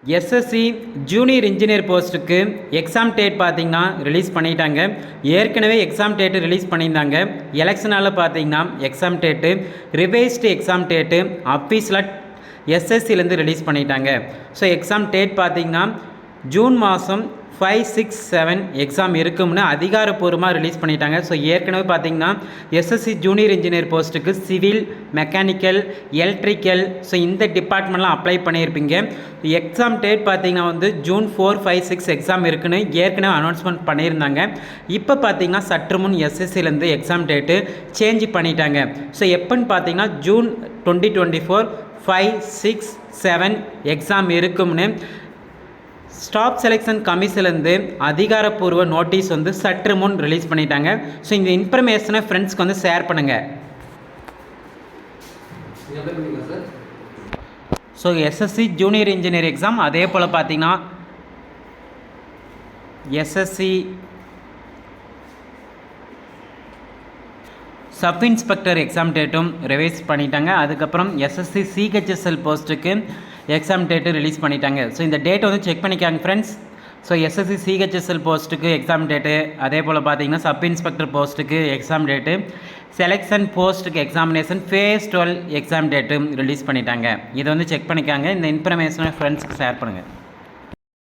SSC junior engineer போஸ்ட்டுக்கு exam date பார்த்தீங்கன்னா release பண்ணிட்டாங்க. ஏற்கனவே எக்ஸாம் டேட்டு ரிலீஸ் பண்ணியிருந்தாங்க. எலெக்ஷனால் பார்த்தீங்கன்னா exam date revised exam date அஃபீஷியலாக எஸ்எஸ்சிலேருந்து ரிலீஸ் பண்ணிட்டாங்க. ஸோ எக்ஸாம் டேட் பார்த்தீங்கன்னா ஜூன் மாதம் 5, 6, 7 எக்ஸாம் இருக்கும்னு அதிகாரப்பூர்வமாக ரிலீஸ் பண்ணிட்டாங்க. ஸோ ஏற்கனவே பார்த்தீங்கன்னா எஸ்எஸ்சி ஜூனியர் இன்ஜினியர் போஸ்ட்டுக்கு சிவில், மெக்கானிக்கல், எலக்ட்ரிக்கல் ஸோ இந்த டிபார்ட்மெண்ட்லாம் அப்ளை பண்ணியிருப்பீங்க. எக்ஸாம் டேட் பார்த்தீங்கன்னா வந்து ஜூன் 4, 5, 6 எக்ஸாம் இருக்குன்னு ஏற்கனவே அனௌன்ஸ்மெண்ட் பண்ணியிருந்தாங்க. இப்போ பார்த்தீங்கன்னா சற்று முன் எஸ்எஸ்சிலேருந்து எக்ஸாம் டேட்டு சேஞ்ச் பண்ணிட்டாங்க. ஸோ எப்போன்னு பார்த்தீங்கன்னா ஜூன் 2024 5, 6, 7 எக்ஸாம் இருக்கும்னு ஸ்டாஃப் செலெக்ஷன் கமிஷன்லேருந்து அதிகாரப்பூர்வ நோட்டீஸ் வந்து சற்று முன் ரிலீஸ் பண்ணிட்டாங்க. ஸோ இந்த இன்ஃபர்மேஷனை ஃப்ரெண்ட்ஸ்க்கு வந்து ஷேர் பண்ணுங்கள். So SSC junior engineer exam அதே போல் பார்த்தீங்கன்னா எஸ்எஸ்சி சப் இன்ஸ்பெக்டர் எக்ஸாம் டேட்டும் ரிவைஸ் பண்ணிட்டாங்க. அதுக்கப்புறம் எஸ்எஸ்சி சிஹெச்எஸ்எல் போஸ்ட்டுக்கு எக்ஸாம் டேட்டு ரிலீஸ் பண்ணிட்டாங்க. ஸோ இந்த டேட் வந்து செக் பண்ணிக்காங்க ஃப்ரெண்ட்ஸ். ஸோ எஸ்எஸ்சி சிஹெச்எஸ்எல் போஸ்ட்டுக்கு எக்ஸாம் டேட்டு, அதே போல் பார்த்தீங்கன்னா சப் இன்ஸ்பெக்டர் போஸ்ட்டுக்கு எக்ஸாம் டேட்டு, செலெக்ஷன் போஸ்ட்டுக்கு எக்ஸாமினேஷன் ஃபேஸ் 12 எக்ஸாம் டேட்டும் ரிலீஸ் பண்ணிட்டாங்க. இதை வந்து செக் பண்ணிக்காங்க. இந்த இன்ஃபர்மேஷனை ஃப்ரெண்ட்ஸ்க்கு ஷேர் பண்ணுங்கள்.